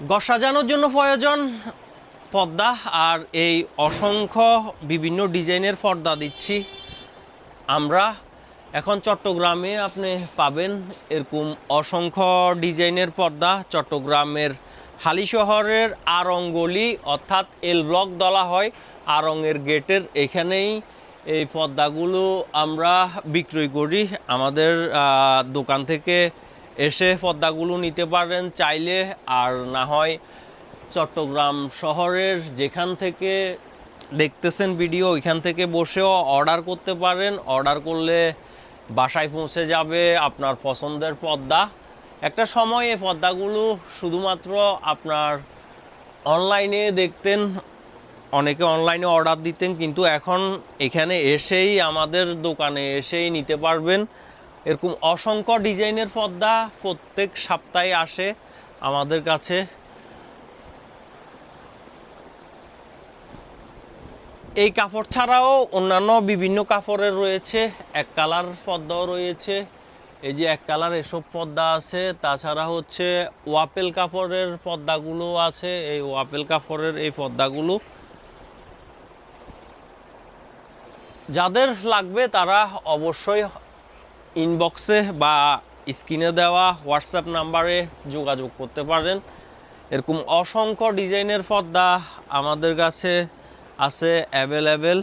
ঘর সাজানোর জন্য প্রয়োজন পর্দা, আর এই অসংখ্য বিভিন্ন ডিজাইনের পর্দা দিচ্ছি আমরা। এখন চট্টগ্রামে আপনি পাবেন এরকম অসংখ্য ডিজাইনের পর্দা। চট্টগ্রামের হালিশহরের আড়ং গলি অর্থাৎ এল ব্লক বলা হয়, আড়ংয়ের গেটের এখানেই এই পর্দাগুলো আমরা বিক্রয় করি। আমাদের দোকান থেকে এসে পর্দাগুলো নিতে পারেন চাইলে, আর না হয় চট্টগ্রাম শহরের যেখান থেকে দেখতেছেন ভিডিও ওইখান থেকে বসেও অর্ডার করতে পারেন। অর্ডার করলে বাসায় পৌঁছে যাবে আপনার পছন্দের পর্দা। একটা সময় এই পর্দাগুলো শুধুমাত্র আপনার অনলাইনে দেখতেন, অনেকে অনলাইনে অর্ডার দিতেন, কিন্তু এখন এখানে এসেই আমাদের দোকানে এসেই নিতে পারবেন। এরকম অসংখ্য ডিজাইনের পর্দা প্রত্যেক সপ্তাহে আসে আমাদের কাছে। এই কাপড় ছাড়াও অন্যান্য বিভিন্ন কাপড়ের রয়েছে, এক কালার পর্দাও রয়েছে। এই যে এক কালার এসব পর্দা আছে, তাছাড়া হচ্ছে ওয়াপেল কাপড়ের পর্দাগুলো আছে। এই ওয়াপেল কাপড়ের এই পর্দাগুলো যাদের লাগবে তারা অবশ্যই ইনবক্সে বা স্ক্রিনে দেওয়া হোয়াটসঅ্যাপ নাম্বারে যোগাযোগ করতে পারেন। এরকম অসংখ্য ডিজাইনের পর্দা আমাদের কাছে আছে অ্যাভেলেবেল।